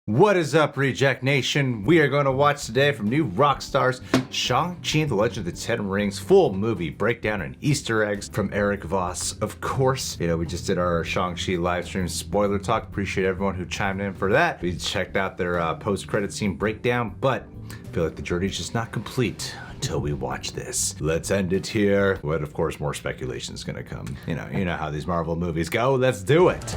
What is up, Reject Nation? We are going to watch today from new Rockstars, Shang-Chi and the Legend of the Ten Rings, full movie breakdown and Easter eggs from Eric Voss. Of course, we just did our Shang-Chi live stream spoiler talk. Appreciate everyone who chimed in for that. We checked out their post-credit scene breakdown, but I feel like the journey's just not complete until we watch this. Let's end it here. But of course, more speculation is gonna come. You know how these Marvel movies go. Let's do it.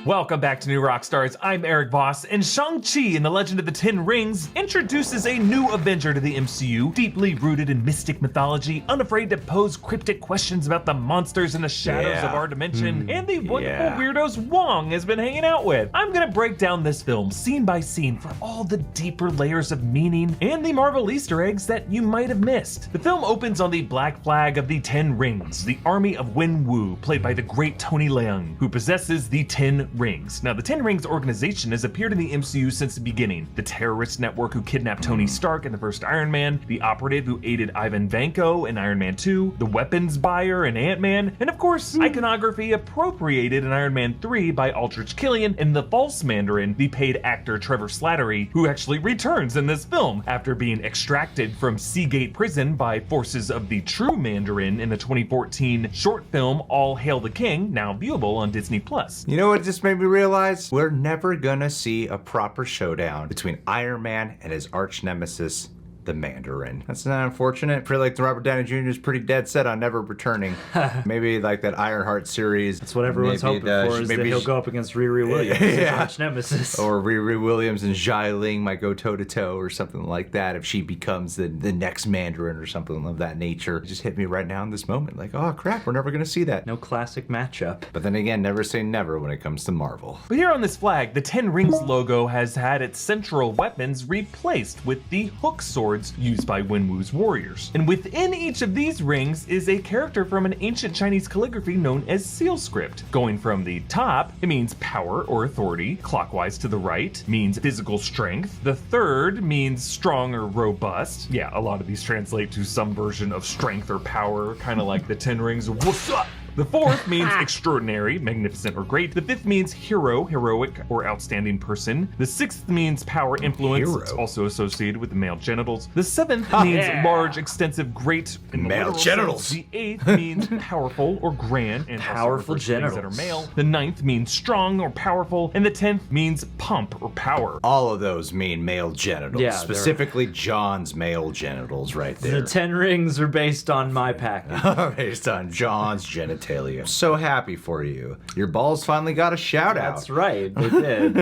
Welcome back to New Rockstars. I'm Eric Voss, and Shang-Chi and the Legend of the Ten Rings introduces a new Avenger to the MCU, deeply rooted in mystic mythology, unafraid to pose cryptic questions about the monsters in the shadows of our dimension, and the wonderful weirdos Wong has been hanging out with. I'm gonna break down this film scene by scene for all the deeper layers of meaning and the Marvel Easter eggs that you might have missed. The film opens on the black flag of the Ten Rings, the army of Wenwu, played by the great Tony Leung, who possesses the Ten Rings. Now, the Ten Rings organization has appeared in the MCU since the beginning. The terrorist network who kidnapped Tony Stark in the first Iron Man, the operative who aided Ivan Vanko in Iron Man 2, the weapons buyer in Ant-Man, and of course, iconography appropriated in Iron Man 3 by Aldrich Killian and the false Mandarin, the paid actor Trevor Slattery, who actually returns in this film after being extracted from Seagate Prison by forces of the true Mandarin in the 2014 short film All Hail the King, now viewable on Disney+. You know what just made me realize? We're never gonna see a proper showdown between Iron Man and his arch nemesis, the Mandarin. That's not unfortunate. I feel like the Robert Downey Jr. is pretty dead set on never returning. Maybe like that Ironheart series. That's what everyone's hoping for, is that he'll go up against Riri Williams, his arch nemesis. Or Riri Williams and Zhai Ling might go toe-to-toe or something like that if she becomes the next Mandarin or something of that nature. It just hit me right now in this moment. Like, oh crap, we're never gonna see that. No classic matchup. But then again, never say never when it comes to Marvel. But here on this flag, the Ten Rings logo has had its central weapons replaced with the hook swords used by Wenwu's warriors. And within each of these rings is a character from an ancient Chinese calligraphy known as seal script. Going from the top, it means power or authority. Clockwise to the right means physical strength. The third means strong or robust. Yeah, a lot of these translate to some version of strength or power, kind of like the Ten Rings. What's up? The fourth means extraordinary, magnificent, or great. The fifth means hero, heroic, or outstanding person. The sixth means power, influence. It's also associated with the male genitals. The seventh means large, extensive, great, in the male genitals. Sense. The eighth means powerful or grand, and powerful genitals that are male. The ninth means strong or powerful, and the 10th means pump or power. All of those mean male genitals. Yeah, specifically John's male genitals right there. The Ten Rings are based on my package. Based on John's genitalia. I'm so happy for you. Your balls finally got a shout out. That's right, they did.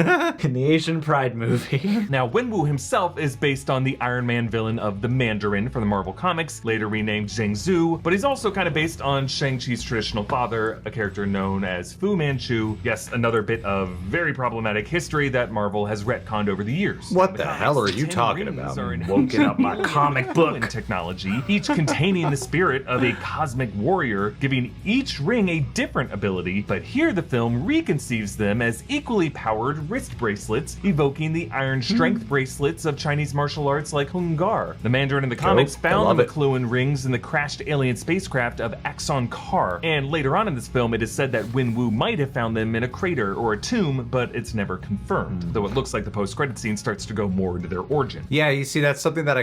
In the Asian Pride movie. Now, Wenwu himself is based on the Iron Man villain of the Mandarin from the Marvel Comics, later renamed Zheng Zhu, but he's also kind of based on Shang-Chi's traditional father, a character known as Fu Manchu. Yes, another bit of very problematic history that Marvel has retconned over the years. What the hell are you talking about? Woken up my comic book technology, each containing the spirit of a cosmic warrior, giving each ring a different ability, but here the film reconceives them as equally powered wrist bracelets, evoking the iron strength bracelets of Chinese martial arts like Hung Gar. The Mandarin in the comics found the McLuhan rings in the crashed alien spacecraft of Axon Kar, and later on in this film it is said that Wenwu might have found them in a crater or a tomb, but it's never confirmed, though it looks like the post-credit scene starts to go more into their origin. Yeah, you see, that's something that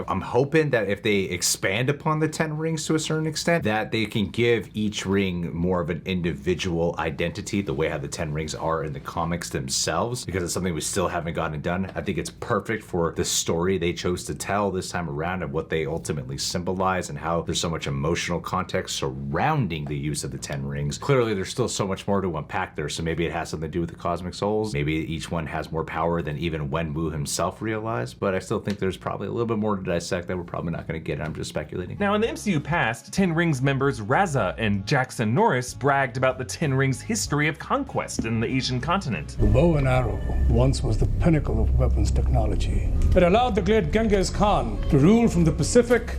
I'm hoping that if they expand upon the Ten Rings to a certain extent, that they can give each ring more of an individual identity, the way how the Ten Rings are in the comics themselves, because it's something we still haven't gotten done. I think it's perfect for the story they chose to tell this time around and what they ultimately symbolize and how there's so much emotional context surrounding the use of the Ten Rings. Clearly, there's still so much more to unpack there, so maybe it has something to do with the cosmic souls. Maybe each one has more power than even Wenwu himself realized, but I still think there's probably a little bit more to dissect that we're probably not going to get. I'm just speculating. Now, in the MCU past, Ten Rings members Raza and Jackson Norris bragged about the Ten Rings' history of conquest in the Asian continent. The bow and arrow once was the pinnacle of weapons technology. It allowed the great Genghis Khan to rule from the Pacific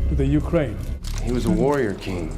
to the Ukraine. He was a warrior king.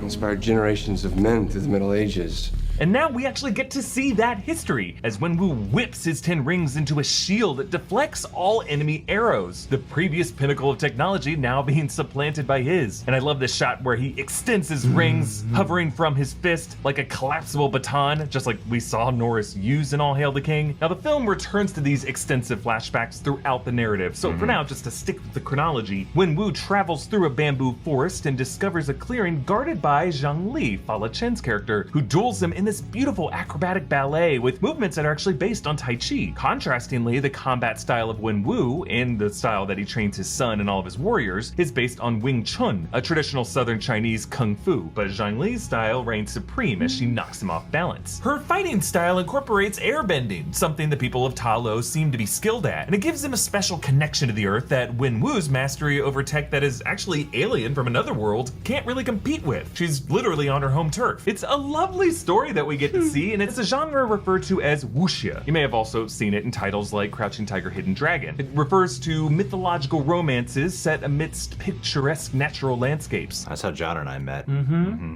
Inspired generations of men through the Middle Ages. And now we actually get to see that history, as Wenwu whips his 10 rings into a shield that deflects all enemy arrows. The previous pinnacle of technology now being supplanted by his. And I love this shot where he extends his rings, hovering from his fist like a collapsible baton, just like we saw Norris use in All Hail the King. Now the film returns to these extensive flashbacks throughout the narrative, so for now, just to stick with the chronology, Wenwu travels through a bamboo forest and discovers a clearing guarded by Zhang Li, Fa Le Chen's character, who duels him in this beautiful acrobatic ballet with movements that are actually based on Tai Chi. Contrastingly, the combat style of Wenwu, and the style that he trains his son and all of his warriors, is based on Wing Chun, a traditional southern Chinese kung fu, but Zhang Li's style reigns supreme as she knocks him off balance. Her fighting style incorporates airbending, something the people of Ta Lo seem to be skilled at, and it gives them a special connection to the earth that Wenwu's mastery over tech that is actually alien from another world can't really compete with. She's literally on her home turf. It's a lovely story that we get to see, and it's a genre referred to as wuxia. You may have also seen it in titles like Crouching Tiger, Hidden Dragon. It refers to mythological romances set amidst picturesque natural landscapes. That's how John and I met.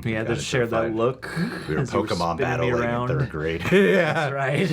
We had to share that look. We were as you Pokemon spinning me battling in around. 3rd grade. That's right.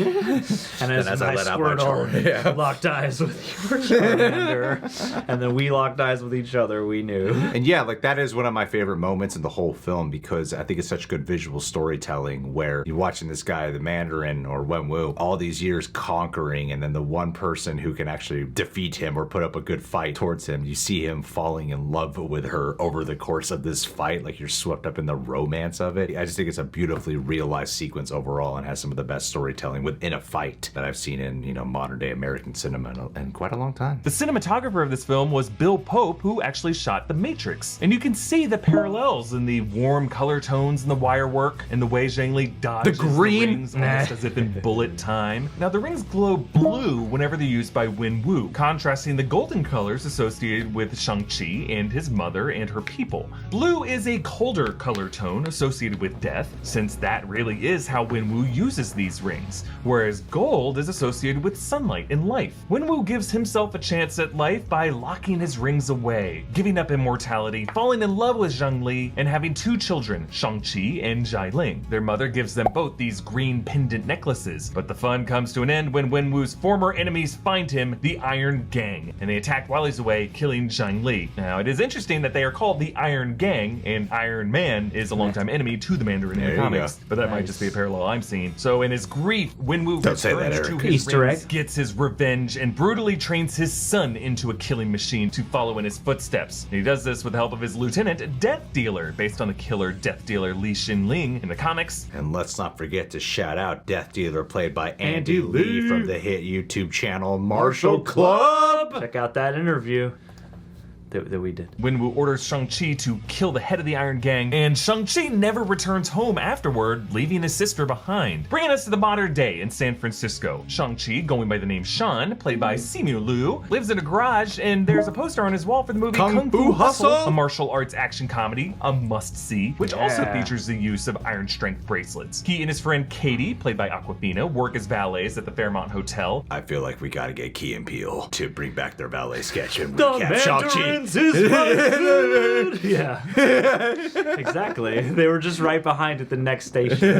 And as I I let out my Squirtle locked eyes with your Charmander, and then we locked eyes with each other, we knew. And yeah, like that is one of my favorite moments in the whole film because I think it's such good visual storytelling where you're watching this guy, the Mandarin or Wenwu, all these years conquering, and then the one person who can actually defeat him or put up a good fight towards him, you see him falling in love with her over the course of this fight, like you're swept up in the romance of it. I just think it's a beautifully realized sequence overall and has some of the best storytelling within a fight that I've seen in, modern day American cinema in quite a long time. The cinematographer of this film was Bill Pope, who actually shot The Matrix. And you can see the parallels in the warm color tones and the wire work and the way Zhang Li dodges The green? rings almost as if in bullet time. Now the rings glow blue whenever they're used by Wenwu, contrasting the golden colors associated with Shang-Chi and his mother and her people. Blue is a colder color tone associated with death, since that really is how Wenwu uses these rings, whereas gold is associated with sunlight and life. Wenwu gives himself a chance at life by locking his rings away, giving up immortality, falling in love with Zhang Li, and having 2 children, Shang-Chi and Xialing. Their mother gives them both these green pendant necklaces, but the fun comes to an end when Wenwu's former enemies find him, the Iron Gang, and they attack while he's away, killing Zhang Li. Now, it is interesting that they are called the Iron Gang, and Iron Man is a longtime enemy to the Mandarin in the comics, but that might just be a parallel I'm seeing. So in his grief, Wenwu returns to his Easter rings, egg. gets his revenge, and brutally trains his son into a killing machine to follow in his footsteps. And he does this with the help of his lieutenant, Death Dealer, based on the killer Death Dealer Li Xinling in the comics. And let's not forget to shout out Death Dealer, played by Andy Lee from the hit YouTube channel Marshall Club. Check out that interview that we did. Wenwu orders Shang-Chi to kill the head of the Iron Gang, and Shang-Chi never returns home afterward, leaving his sister behind. Bringing us to the modern day in San Francisco. Shang-Chi, going by the name Shan, played by Simu Liu, lives in a garage, and there's a poster on his wall for the movie Kung Fu Hustle, a martial arts action comedy, a must-see, which also features the use of iron strength bracelets. He and his friend Katie, played by Aquafina, work as valets at the Fairmont Hotel. I feel like we gotta get Key and Peele to bring back their ballet sketch and recap Shang-Chi. Yeah, exactly. They were just right behind at the next station,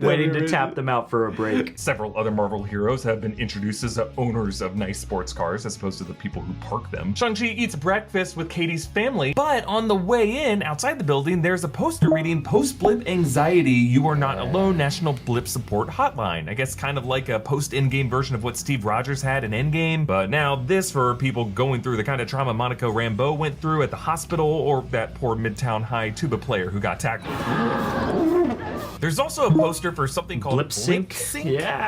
waiting to tap them out for a break. Several other Marvel heroes have been introduced as owners of nice sports cars as opposed to the people who park them. Shang-Chi eats breakfast with Katie's family, but on the way in, outside the building, there's a poster reading Post-Blip Anxiety, You Are Not Alone, National Blip Support Hotline. I guess kind of like a post-Endgame version of what Steve Rogers had in Endgame, but now this for people going through the kind of trauma Monica Rambeau went through at the hospital, or that poor Midtown High tuba player who got tackled. There's also a poster for something called Blip Sync,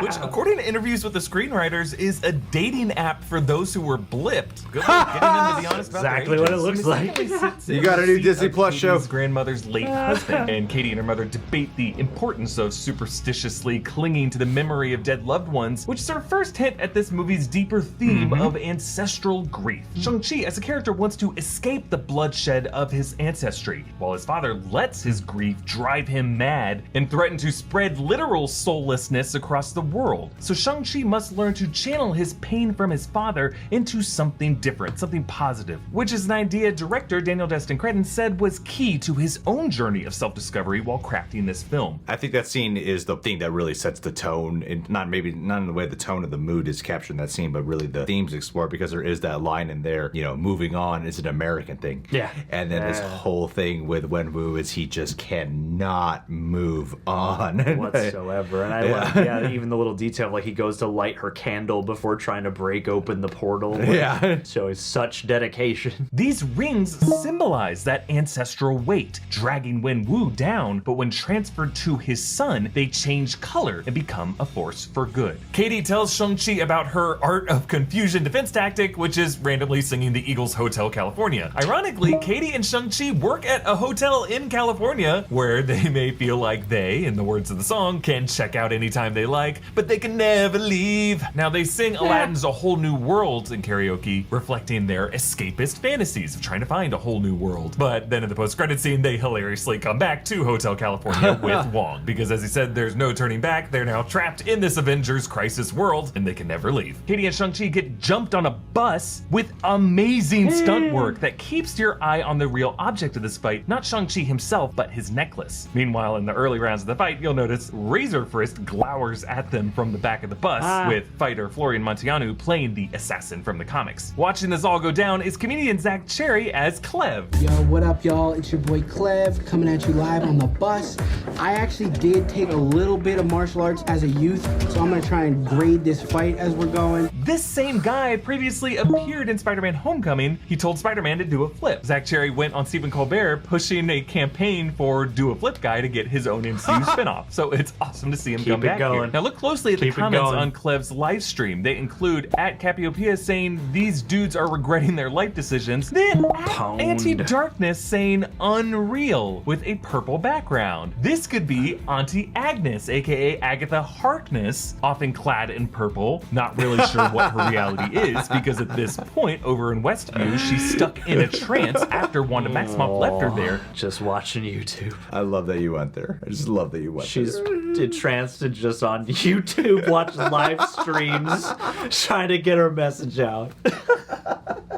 which, according to interviews with the screenwriters, is a dating app for those who were blipped. Good luck getting them to be honest about Exactly their what it ages. looks like. You got a new Disney Plus show. Katie's grandmother's late husband, and Katie and her mother debate the importance of superstitiously clinging to the memory of dead loved ones, which is our first hint at this movie's deeper theme of ancestral grief. Shang-Chi, as a character, wants to escape the bloodshed of his ancestry, while his father lets his grief drive him mad and threaten to spread literal soullessness across the world. So Shang-Chi must learn to channel his pain from his father into something different, something positive, which is an idea director Daniel Destin Cretton said was key to his own journey of self-discovery while crafting this film. I think that scene is the thing that really sets the tone, and not in the way the tone of the mood is captured in that scene, but really the themes explored, because there is that line in there, you know, moving on is an American thing. Yeah. And then this whole thing with Wenwu is he just cannot move on. Whatsoever. And I love, even the little detail, like he goes to light her candle before trying to break open the portal. Yeah. Showing such dedication. These rings symbolize that ancestral weight, dragging Wenwu down, but when transferred to his son, they change color and become a force for good. Katie tells Shang-Chi about her Art of Confusion defense tactic, which is randomly singing the Eagles Hotel California. Ironically, Katie and Shang-Chi work at a hotel in California where they may feel like they, in the words of the song, can check out anytime they like, but they can never leave. Now they sing Aladdin's A Whole New World in karaoke, reflecting their escapist fantasies of trying to find a whole new world. But then in the post-credit scene, they hilariously come back to Hotel California with Wong, because as he said, there's no turning back. They're now trapped in this Avengers Crisis world, and they can never leave. Katie and Shang-Chi get jumped on a bus with amazing stunt work that keeps your eye on the real object of this fight, not Shang-Chi himself, but his necklace. Meanwhile, in the early rounds of the fight, you'll notice Razor Fist glowers at them from the back of the bus, with fighter Florian Montianu playing the assassin from the comics. Watching this all go down is comedian Zach Cherry as Clev. Yo, what up, y'all? It's your boy Clev coming at you live on the bus. I actually did take a little bit of martial arts as a youth, so I'm gonna try and grade this fight as we're going. This same guy previously appeared in Spider-Man Homecoming. He told Spider-Man to do a flip. Zach Cherry went on Stephen Colbert pushing a campaign for Do a Flip Guy to get his own MCU spinoff. So it's awesome to see him come back here. Now look closely at the comments on Clev's live stream. They include at Capiopia saying these dudes are regretting their life decisions. Then at Anti-Darkness saying unreal with a purple background. This could be Auntie Agnes, aka Agatha Harkness, often clad in purple. Not really sure what her reality is, because at this point over in Westview, she's stuck in a trance after Wanda Maximoff left her there. Just watching YouTube. I love that you went there. I just love that you went She's there. entranced and just on YouTube watching live streams, trying to get her message out.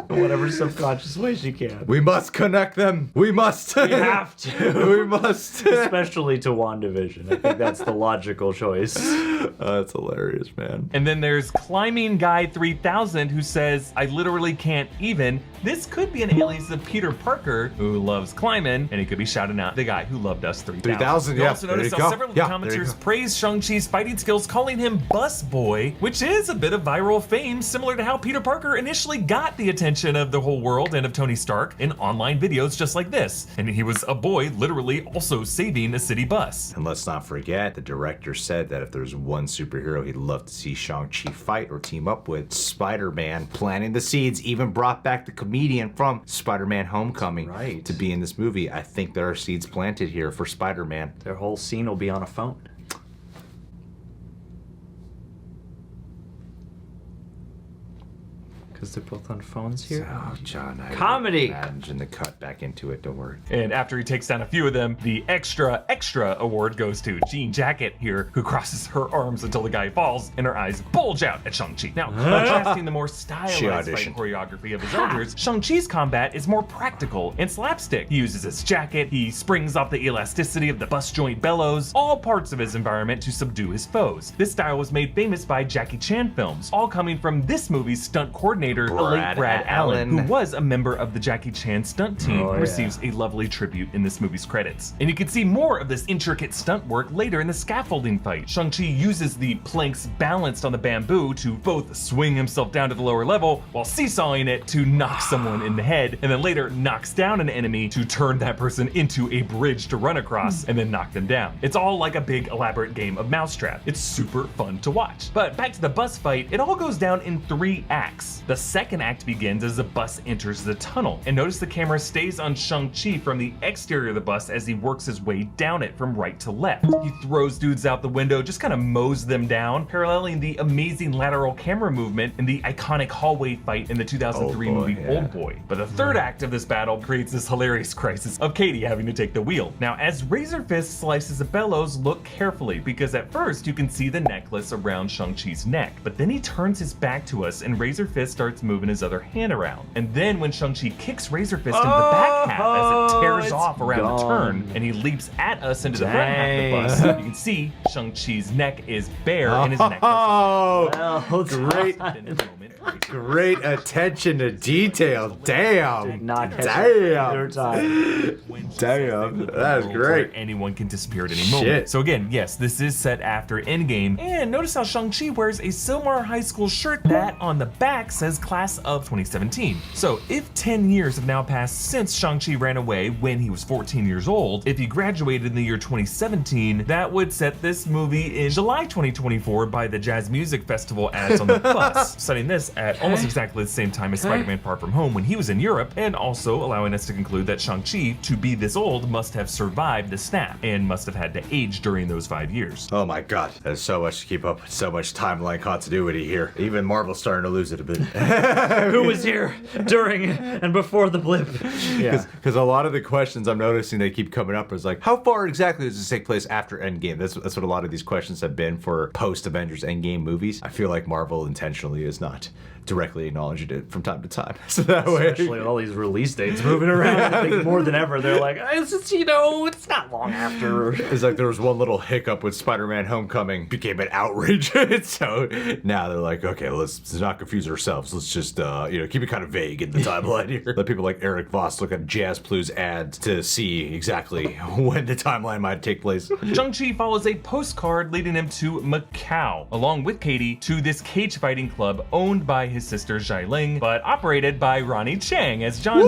Whatever subconscious way she can. We must connect them. We must. We have to. We must. Especially to WandaVision. I think that's the logical choice. That's hilarious, man. And then there's Climbing Guy 3000 who says, I literally can't even. This could be an alias of Peter Parker, who loves climbing, and he could be shouting out the guy who loved us 3000. 3000, You yeah. also There notice you how go. several of Yeah, the there you commenters go. praise Shang-Chi's fighting skills, calling him Bus Boy, which is a bit of viral fame, similar to how Peter Parker initially got the attention of the whole world and of Tony Stark in online videos just like this. And he was a boy literally also saving a city bus. And let's not forget, the director said that if there's one superhero he'd love to see Shang-Chi fight or team up with, Spider-Man, planting the seeds, even brought back the comedian from Spider-Man Homecoming to be in this movie. I think there are seeds planted here for Spider-Man. Their whole scene will be on a phone. Because they're both on phones here. Oh, John, I Comedy. imagine the cut back into it. Don't worry. And after he takes down a few of them, the extra award goes to Jean Jacket here, who crosses her arms until the guy falls and her eyes bulge out at Shang-Chi. Now, contrasting the more stylized fight choreography of his elders, Shang-Chi's combat is more practical and slapstick. He uses his jacket, he springs off the elasticity of the bus joint bellows, all parts of his environment to subdue his foes. This style was made famous by Jackie Chan films, all coming from this movie's stunt coordinator, the late Brad Allen, who was a member of the Jackie Chan stunt team, who receives a lovely tribute in this movie's credits. And you can see more of this intricate stunt work later in the scaffolding fight. Shang-Chi uses the planks balanced on the bamboo to both swing himself down to the lower level while seesawing it to knock someone in the head, and then later knocks down an enemy to turn that person into a bridge to run across and then knock them down. It's all like a big elaborate game of mousetrap. It's super fun to watch. But back to the bus fight, it all goes down in 3 acts. The second act begins as the bus enters the tunnel. And notice the camera stays on Shang-Chi from the exterior of the bus as he works his way down it from right to left. He throws dudes out the window, just kind of mows them down, paralleling the amazing lateral camera movement in the iconic hallway fight in the 2003 movie Oldboy. But the third act of this battle creates this hilarious crisis of Katie having to take the wheel. Now, as Razor Fist slices the bellows, look carefully, because at first you can see the necklace around Shang-Chi's neck, but then he turns his back to us and Razor Fist starts moving his other hand around. And then when Shang-Chi kicks Razor Fist into the back half as it tears off around the turn, and he leaps at us into the front half of the bus, you can see Shang-Chi's neck is bare and his necklace is great. Great attention to detail. Damn. Not Damn. time. Damn. That is great. Anyone can disappear at any moment. So again, yes, this is set after Endgame. And notice how Shang-Chi wears a Silmar High School shirt that on the back says Class of 2017. So if 10 years have now passed since Shang-Chi ran away when he was 14 years old, if he graduated in the year 2017, that would set this movie in July 2024 by the Jazz Music Festival ads on the bus, setting this at almost exactly the same time as Spider-Man Far From Home when he was in Europe, and also allowing us to conclude that Shang-Chi, to be this old, must have survived the snap and must have had to age during those 5 years. Oh my god, there's so much to keep up with, so much timeline continuity here. Even Marvel's starting to lose it a bit. Who was here during and before the blip? Yeah. Because a lot of the questions I'm noticing they keep coming up is like, how far exactly does this take place after Endgame? That's what a lot of these questions have been for post-Avengers Endgame movies. I feel like Marvel intentionally is not directly acknowledging it from time to time. So that way, Especially with all these release dates moving around, I think more than ever, they're like, it's just, it's not long after. it's like there was one little hiccup with Spider-Man Homecoming, became an outrage. So now they're like, okay, let's not confuse ourselves. Let's just, keep it kind of vague in the timeline here. Let people like Eric Voss look at Jazz Blues ads to see exactly when the timeline might take place. Shang-Chi follows a postcard leading him to Macau, along with Katie, to this cage fighting club owned by his sister Leung, but operated by Ronnie Chang as John.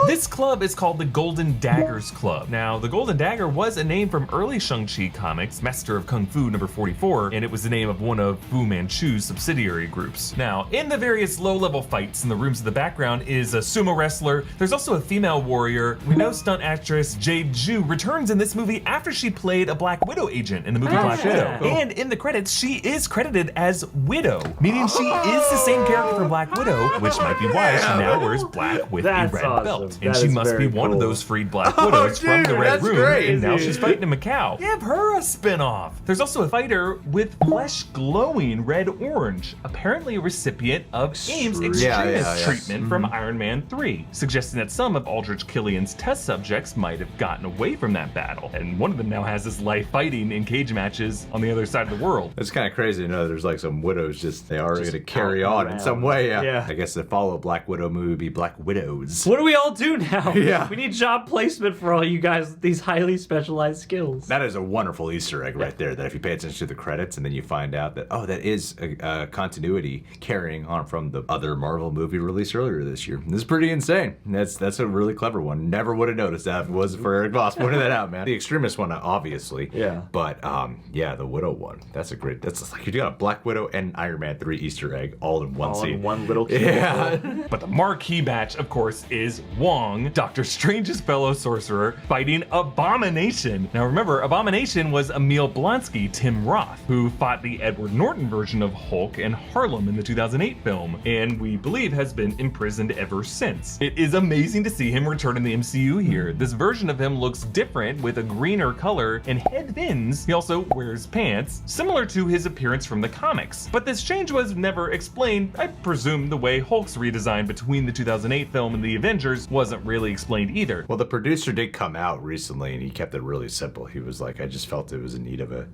This club is called the Golden Daggers Club. Now, the Golden Dagger was a name from early Shang-Chi comics, Master of Kung Fu number 44, and it was the name of one of Fu Manchu's subsidiary groups. Now, in the various low-level fights in the rooms of the background is a sumo wrestler. There's also a female warrior. We know stunt actress Jade Ju returns in this movie after she played a Black Widow agent in the movie Black Widow. And in the credits, she is credited as Widow, meaning she is the same character from Black Widow, which might be why she now wears black with a red belt. And she must be one of those freed Black Widows from the Red Room, and now she's fighting in Macau. Give her a spin-off. There's also a fighter with flesh glowing red-orange, apparently a recipient of AIM's extremist treatment from Iron Man 3, suggesting that some of Aldrich Killian's test subjects might have gotten away from that battle, and one of them now has his life fighting in cage matches on the other side of the world. It's kind of crazy to know there's like some widows they are going to carry on in some way. Yeah. I guess the follow Black Widow movie would be Black Widows. What do we all do now? Yeah. We need job placement for all you guys with these highly specialized skills. That is a wonderful Easter egg right there, that if you pay attention to the credits and then you find out that, that is a continuity carrying on from the other Marvel movie released earlier this year. This is pretty insane. That's a really clever one. Never would have noticed that if it wasn't for Eric Voss pointing that out, man. The extremist one, obviously. Yeah. But, the Widow one. That's like you got a Black Widow and Iron Man 3 Easter egg all in one scene. In one little kid. Yeah. But the marquee match, of course, is Wong, Doctor Strange's fellow sorcerer, fighting Abomination. Now remember, Abomination was Emil Blonsky, Tim Roth, who fought the Edward Norton version of Hulk in Harlem in the 2008 film, and we believe has been imprisoned ever since. It is amazing to see him return in the MCU here. This version of him looks different with a greener color and head fins. He also wears pants, similar to his appearance from the comics. But this change was never explained. I presume the way Hulk's redesign between the 2008 film and the Avengers wasn't really explained either. Well, the producer did come out recently and he kept it really simple. He was like, I just felt it was in need of a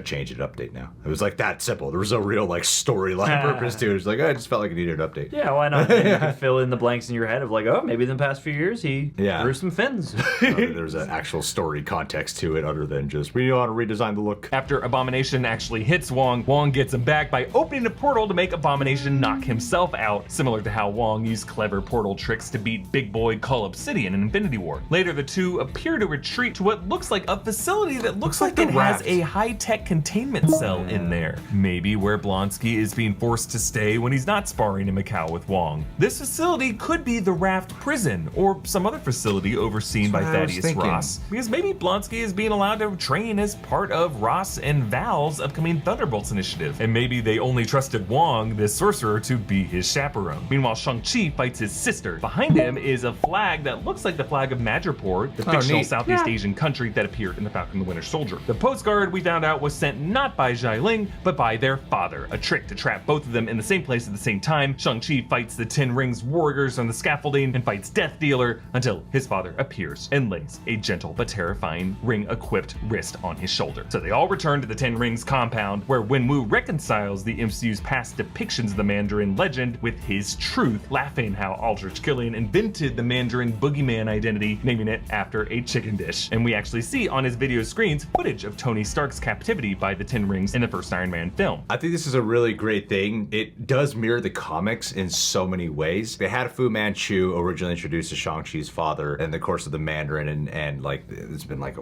change and update now. It was like that simple. There was no real like storyline purpose to it. It was like, I just felt like it needed an update. Yeah, why not? You can fill in the blanks in your head of like, maybe in the past few years he grew some fins. There's an actual story context to it other than just, we want to redesign the look. After Abomination actually hits Wong, Wong gets him back by opening a portal to make Abomination knock him himself out, similar to how Wong used clever portal tricks to beat Big Boy Cull Obsidian in Infinity War. Later, the two appear to retreat to what looks like a facility that looks like it has a high-tech containment cell in there. Maybe where Blonsky is being forced to stay when he's not sparring in Macau with Wong. This facility could be the Raft prison, or some other facility overseen by Thaddeus Ross. Because maybe Blonsky is being allowed to train as part of Ross and Val's upcoming Thunderbolts initiative. And maybe they only trusted Wong, this sorcerer, to be his chaperone. Meanwhile, Shang-Chi fights his sister. Behind him is a flag that looks like the flag of Madripoor, the fictional Southeast Asian country that appeared in The Falcon and the Winter Soldier. The postcard, we found out, was sent not by Xialing, but by their father, a trick to trap both of them in the same place at the same time. Shang-Chi fights the Ten Rings warriors on the scaffolding and fights Death Dealer until his father appears and lays a gentle but terrifying ring-equipped wrist on his shoulder. So they all return to the Ten Rings compound, where Wenwu reconciles the MCU's past depictions of the Mandarin legend with his truth, laughing how Aldrich Killian invented the Mandarin boogeyman identity, naming it after a chicken dish. And we actually see on his video screens footage of Tony Stark's captivity by the Ten Rings in the first Iron Man film. I think this is a really great thing. It does mirror the comics in so many ways. They had Fu Manchu originally introduced to Shang-Chi's father in the course of the Mandarin, and like it's been like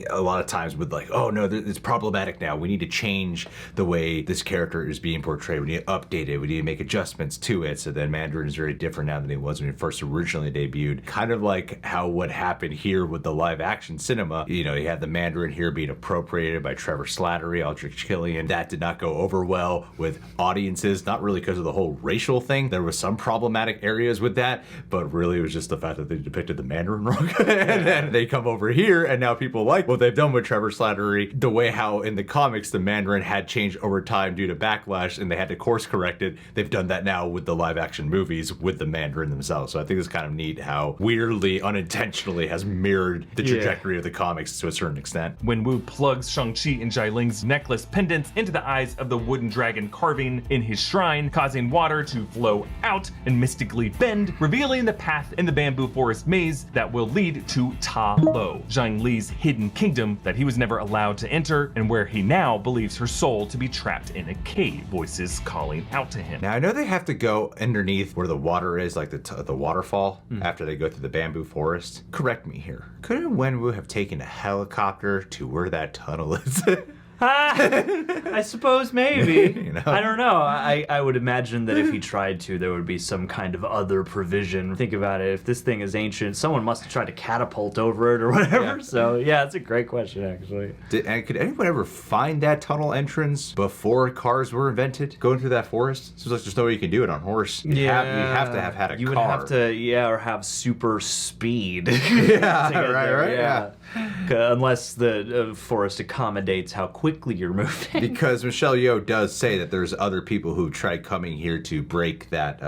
a lot of times with like, oh no, it's problematic now. We need to change the way this character is being portrayed. We need to update it. We need to make adjustments to it. So then Mandarin is very different now than it was when it first originally debuted. Kind of like how what happened here with the live action cinema. You know, you had the Mandarin here being appropriated by Trevor Slattery, Aldrich Killian. That did not go over well with audiences, not really because of the whole racial thing. There was some problematic areas with that, but really it was just the fact that they depicted the Mandarin wrong. And then they come over here and now people like what they've done with Trevor Slattery, the way how in the comics the Mandarin had changed over time due to backlash and they had to course correct it. They've done that now with the live action movies with the Mandarin themselves. So I think it's kind of neat how weirdly, unintentionally has mirrored the trajectory of the comics to a certain extent. When Wu plugs Shang-Chi and Xialing's necklace pendants into the eyes of the wooden dragon carving in his shrine, causing water to flow out and mystically bend, revealing the path in the bamboo forest maze that will lead to Ta Lo, Zhang Li's hidden kingdom that he was never allowed to enter, and where he now believes her soul to be trapped in a cave, voices calling out to him. Now I know they have to go underneath where the water is, like the waterfall, after they go through the bamboo forest. Correct me here. Couldn't Wenwu have taken a helicopter to where that tunnel is? I suppose maybe. You know? I don't know. I would imagine that if he tried to, there would be some kind of other provision. Think about it. If this thing is ancient, someone must have tried to catapult over it or whatever. Yeah. So, yeah, it's a great question, actually. And could anyone ever find that tunnel entrance before cars were invented? Going through that forest? Seems like there's no way you can do it on horse. You have to have had a car. You would have to, or have super speed. Yeah, right, yeah. Unless the forest accommodates how quickly you're moving. Because Michelle Yeoh does say that there's other people who tried coming here to break that,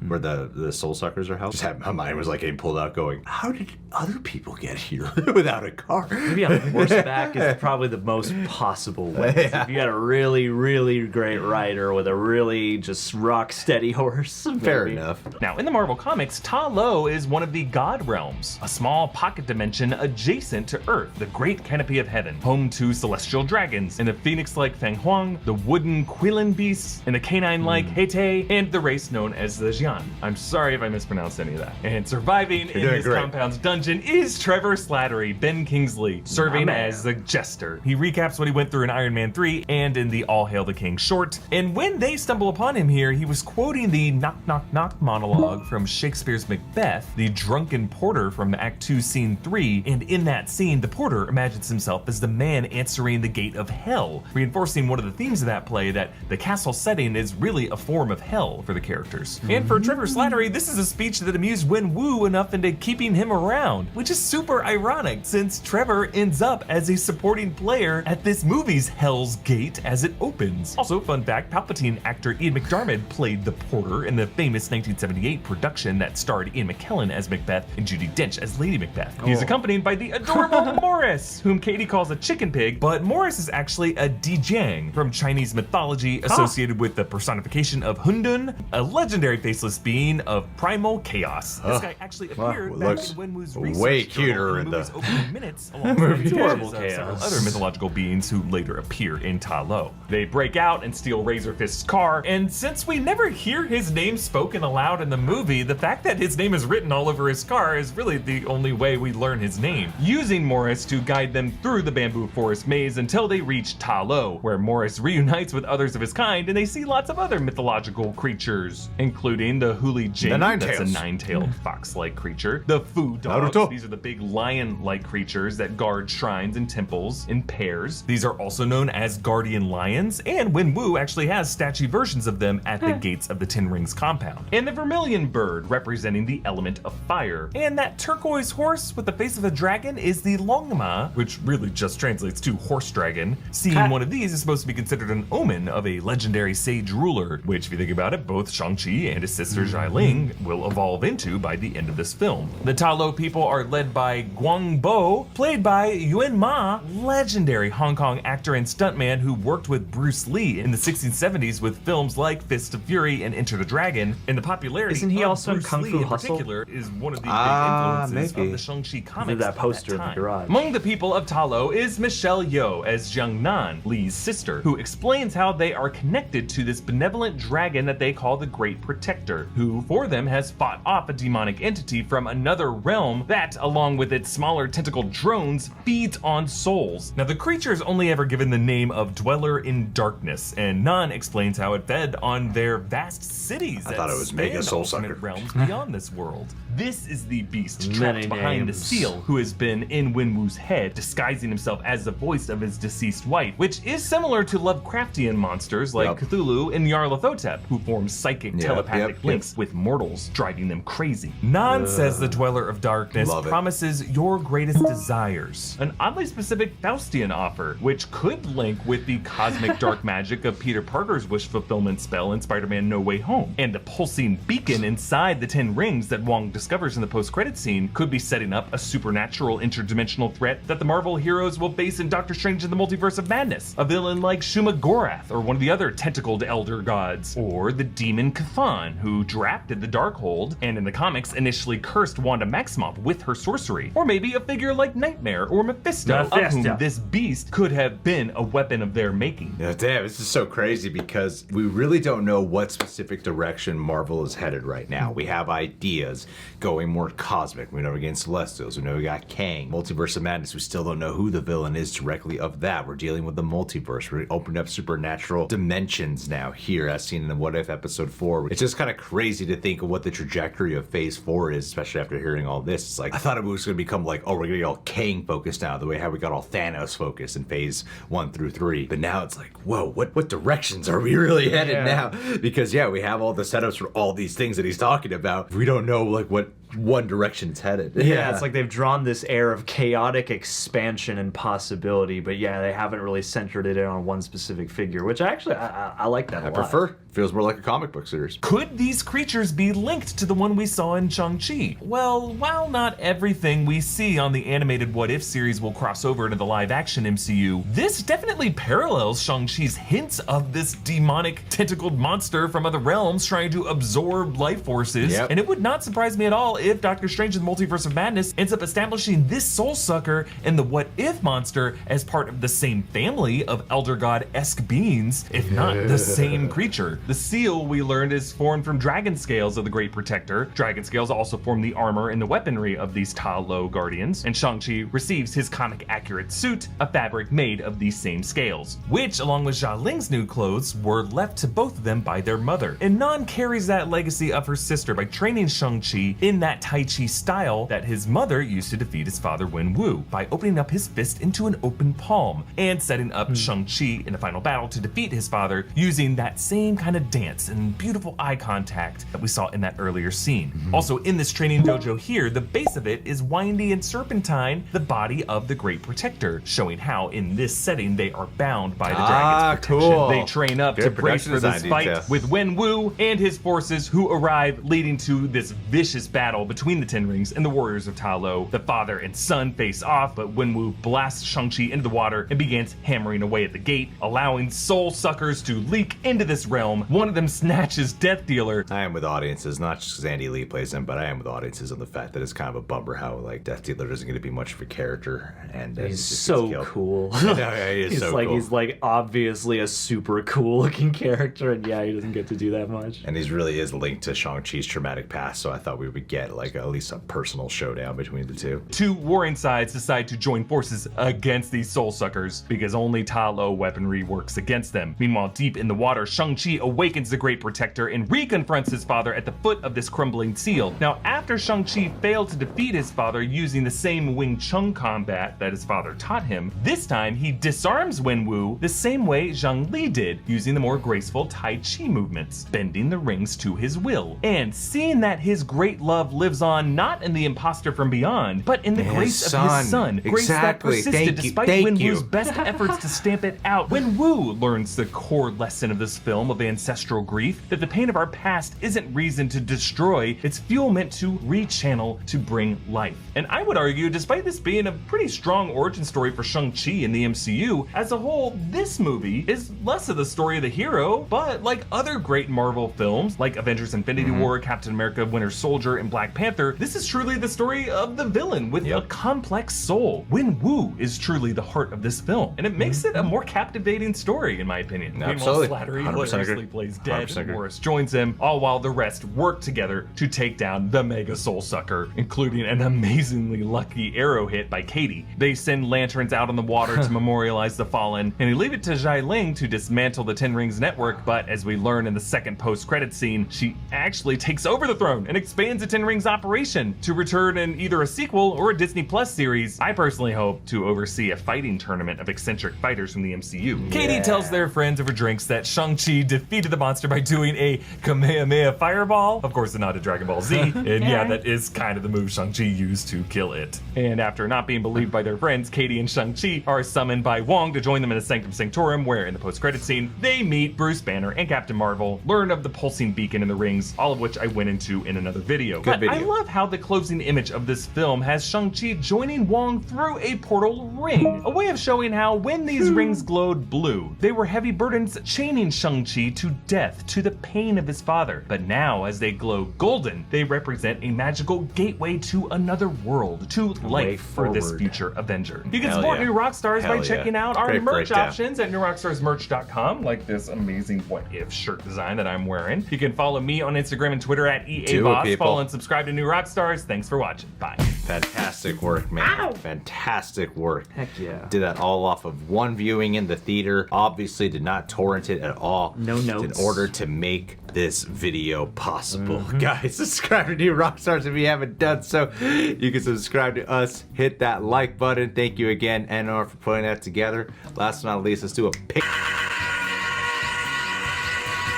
where the soul suckers are held. Just had, my mind was like getting pulled out going, how did other people get here without a car? Maybe on horseback is probably the most possible way. Yeah. If you got a really, really great rider with a really just rock steady horse. Fair maybe. enough. Now, in the Marvel Comics, Ta Lo is one of the God Realms, a small pocket dimension adjacent to Earth, the great canopy of heaven, home to celestial dragons, and the phoenix-like Feng Huang, the wooden Quilin beasts, and the canine-like Hete, and the race known as the Jian. I'm sorry if I mispronounced any of that. And surviving in this compound's dungeon is Trevor Slattery, Ben Kingsley, serving as the Jester. He recaps what he went through in Iron Man 3 and in the All Hail the King short, and when they stumble upon him here, he was quoting the knock knock knock monologue from Shakespeare's Macbeth, the drunken porter from Act 2 Scene 3, and in that scene, the porter imagines himself as the man answering the gate of hell, reinforcing one of the themes of that play, that the castle setting is really a form of hell for the characters. And for Trevor Slattery, this is a speech that amused Wenwu enough into keeping him around, which is super ironic since Trevor ends up as a supporting player at this movie's Hell's Gate as it opens. Also, fun fact, Palpatine actor Ian McDiarmid played the porter in the famous 1978 production that starred Ian McKellen as Macbeth and Judi Dench as Lady Macbeth. He's accompanied by the adorable Morris, whom Katie calls a chicken pig, but Morris is actually a Dijiang from Chinese mythology associated with the personification of Hundun, a legendary faceless being of primal chaos. This guy actually appeared back in Wenwu's Research way Journal cuter in in the movie's the opening minutes, alongside the Horrible images of several chaos. other mythological beings who later appear in Ta Lo. They break out and steal Razorfist's car, and since we never hear his name spoken aloud in the movie, the fact that his name is written all over his car is really the only way we learn his name, using Morris to guide them through the bamboo forest maze until they reach Ta Lo, where Morris reunites with others of his kind and they see lots of other mythological creatures, including the Huli Jing, The that's a Nine-Tails. nine-tailed fox-like creature, the Fu Dogs, Naruto. these are the big lion-like creatures that guard shrines and temples in pairs. These are also known as guardian lions, and Wenwu actually has statue versions of them at the gates of the Ten Rings compound. And the vermilion bird, representing the element of fire. And that turquoise horse with the face of a dragon is the Longma, which really just translates to horse dragon. Seeing one of these is supposed to be considered an omen of a legendary sage ruler, which if you think about it, both Shang-Chi and his sister Leung will evolve into by the end of this film. The Ta Lo people are led by Guang Bo, played by Yuen Ma, legendary Hong Kong actor and stuntman who worked with Bruce Lee in the 1670s with films like Fist of Fury and Enter the Dragon. And the popularity Isn't he of also in Bruce Kung Lee Fu in Hustle? particular is one of the big influences maybe. of the Shang-Chi comics. that poster at in the time. garage. Among the people of Ta Lo is Michelle Yeoh as Jiang Nan, Lee's sister, who explains how they are connected to this benevolent dragon that they call the Great Protector, who for them has fought off a demonic entity from another realm that, along with its smaller tentacled drones, feeds on souls. Now the creature is only ever given the name of Dweller in Darkness, and Nan explains how it fed on their vast cities. I thought it was Mega Soul Sucker. Realms beyond this world. This is the beast Many trapped behind the names. seal, who has been in Wenwu's head, disguising himself as the voice of his deceased wife, which is similar to Lovecraftian monsters like Yep. Cthulhu and Nyarlathotep, who form psychic Yep, telepathic yep, links with mortals, driving them crazy. Nan says the Dweller of Darkness Love it. promises your greatest desires, an oddly specific Faustian offer, which could link with the cosmic dark magic of Peter Parker's wish fulfillment spell in Spider-Man No Way Home, and the pulsing beacon inside the Ten Rings that Wong discovers in the post-credit scene could be setting up a supernatural interdimensional threat that the Marvel heroes will face in Doctor Strange in the Multiverse of Madness, a villain like Shuma Gorath or one of the other tentacled elder gods, or the demon Cthon, who drafted the Darkhold and in the comics initially cursed Wanda Maximoff with her sorcery, or maybe a figure like Nightmare or Mephisto, of whom this beast could have been a weapon of their making. Yeah, damn, this is so crazy because we really don't know what specific direction Marvel is headed right now. We have ideas going more cosmic. We know we're getting Celestials. We know we got Kang. Multiverse of Madness. We still don't know who the villain is directly of that. We're dealing with the multiverse. We're opening up supernatural dimensions now here, as seen in the What If episode 4. It's just kind of crazy to think of what the trajectory of Phase 4 is, especially after hearing all this. It's like, I thought it was going to become like, oh, we're going to get all Kang focused now, the way how we got all Thanos focused in Phase 1 through 3. But now it's like, whoa, what directions are we really headed now? Because yeah, we have all the setups for all these things that he's talking about. We don't know like what one direction it's headed. Yeah, it's like they've drawn this air of chaotic expansion and possibility, but yeah, they haven't really centered it in on one specific figure, which actually I like that a I lot. prefer. Feels more like a comic book series. Could these creatures be linked to the one we saw in Shang-Chi? Well, while not everything we see on the animated What If series will cross over into the live-action MCU, this definitely parallels Shang-Chi's hints of this demonic tentacled monster from other realms trying to absorb life forces. Yep. And it would not surprise me at all if Doctor Strange in the Multiverse of Madness ends up establishing this soul sucker and the What If monster as part of the same family of Elder God-esque beings, if not the same creature. The seal, we learned, is formed from dragon scales of the Great Protector. Dragon scales also form the armor and the weaponry of these Ta Lo Guardians, and Shang-Chi receives his comic-accurate suit, a fabric made of these same scales, which, along with Xia Ling's new clothes, were left to both of them by their mother. And Nan carries that legacy of her sister by training Shang-Chi in that Tai Chi style that his mother used to defeat his father Wenwu, by opening up his fist into an open palm, and setting up Shang-Chi in the final battle to defeat his father using that same kind of dance and beautiful eye contact that we saw in that earlier scene. Also in this training dojo here, the base of it is windy and serpentine, the body of the Great Protector, showing how in this setting they are bound by the dragon's protection. Cool. They train up Good to brace production for this design fight detail. with Wenwu and his forces, who arrive, leading to this vicious battle battle between the Ten Rings and the Warriors of Ta Lo. The father and son face off, but Wenwu blasts Shang-Chi into the water and begins hammering away at the gate, allowing soul suckers to leak into this realm. One of them snatches Death Dealer. I am with audiences, not just because Andy Lee plays him, but I am with audiences on the fact that it's kind of a bummer how like Death Dealer isn't going to be much of a character, and He's so cool. Yeah, he is he's so like cool. he's like obviously a super cool looking character, and yeah, he doesn't get to do that much. And he really is linked to Shang-Chi's traumatic past, so I thought we would get like at least a personal showdown between the two. Two warring sides decide to join forces against these soul suckers because only Ta Lo weaponry works against them. Meanwhile, deep in the water, Shang-Chi awakens the Great Protector and reconfronts his father at the foot of this crumbling seal. Now, after Shang-Chi failed to defeat his father using the same Wing Chun combat that his father taught him, this time he disarms Wenwu the same way Zhang Li did, using the more graceful Tai Chi movements, bending the rings to his will. And seeing that his great love lives on not in the imposter from beyond, but in the grace of his son, grace that persisted despite Wenwu's best efforts to stamp it out. Wenwu learns the core lesson of this film of ancestral grief, that the pain of our past isn't reason to destroy, it's fuel meant to rechannel to bring life. And I would argue, despite this being a pretty strong origin story for Shang-Chi in the MCU, as a whole, this movie is less of the story of the hero, but like other great Marvel films, like Avengers Infinity War, Captain America, Winter Soldier, and Black Panther, this is truly the story of the villain with a complex soul. Wenwu is truly the heart of this film, and it makes it a more captivating story, in my opinion. Absolutely. Meanwhile, Slattery 100% hilariously agree. plays dead. 100% agree. Morris joins him, all while the rest work together to take down the Mega Soul Sucker, including an amazingly lucky arrow hit by Katie. They send lanterns out on the water to memorialize the fallen, and they leave it to Ling to dismantle the Ten Rings network, but as we learn in the second post-credit scene, she actually takes over the throne and expands the Ten Rings operation to return in either a sequel or a Disney Plus series. I personally hope to oversee a fighting tournament of eccentric fighters from the MCU. Katie tells their friends over drinks that Shang-Chi defeated the monster by doing a Kamehameha fireball. Of course, a nod to Dragon Ball Z, and yeah, that is kind of the move Shang-Chi used to kill it. And after not being believed by their friends, Katie and Shang-Chi are summoned by Wong to join them in a Sanctum Sanctorum, where in the post-credit scene, they meet Bruce Banner and Captain Marvel, learn of the pulsing beacon in the rings, all of which I went into in another video. But I love how the closing image of this film has Shang-Chi joining Wong through a portal ring, a way of showing how when these rings glowed blue, they were heavy burdens chaining Shang-Chi to death, to the pain of his father. But now, as they glow golden, they represent a magical gateway to another world, to life for this future Avenger. You can support New Rockstars by checking out our merch options at newrockstarsmerch.com, like this amazing What If shirt design that I'm wearing. You can follow me on Instagram and Twitter at EABoss. Follow and subscribe to New Rockstars. Thanks for watching. Bye. Fantastic work, man. Ow! Fantastic work. Heck yeah. Did that all off of one viewing in the theater. Obviously did not torrent it at all. No notes. In order to make this video possible. Guys, subscribe to New Rockstars if you haven't done so. You can subscribe to us. Hit that like button. Thank you again, NR, for putting that together. Last but not least, let's do a pick.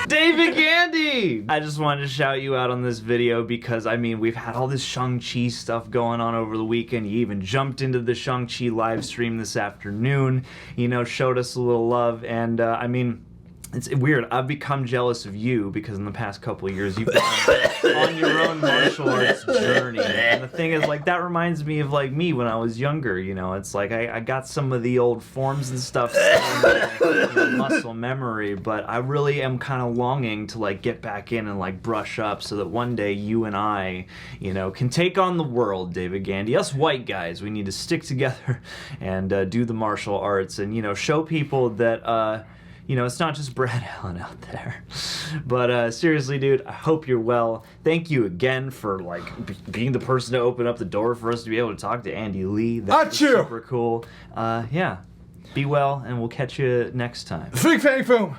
David Gandy! I just wanted to shout you out on this video because, I mean, we've had all this Shang-Chi stuff going on over the weekend. You even jumped into the Shang-Chi live stream this afternoon, you know, showed us a little love, and, I mean, it's weird. I've become jealous of you because in the past couple of years you've gone on your own martial arts journey. And the thing is, like, that reminds me of, like, me when I was younger, you know. It's like I got some of the old forms and stuff still in my muscle memory, but I really am kind of longing to, like, get back in and, like, brush up so that one day you and I, you know, can take on the world, David Gandy. Us white guys, we need to stick together and do the martial arts and, you know, show people that, you know, it's not just Brad Allen out there. But seriously, dude, I hope you're well. Thank you again for, like, being the person to open up the door for us to be able to talk to Andy Lee. That's super cool. Yeah, be well, and we'll catch you next time. Big Fang Film!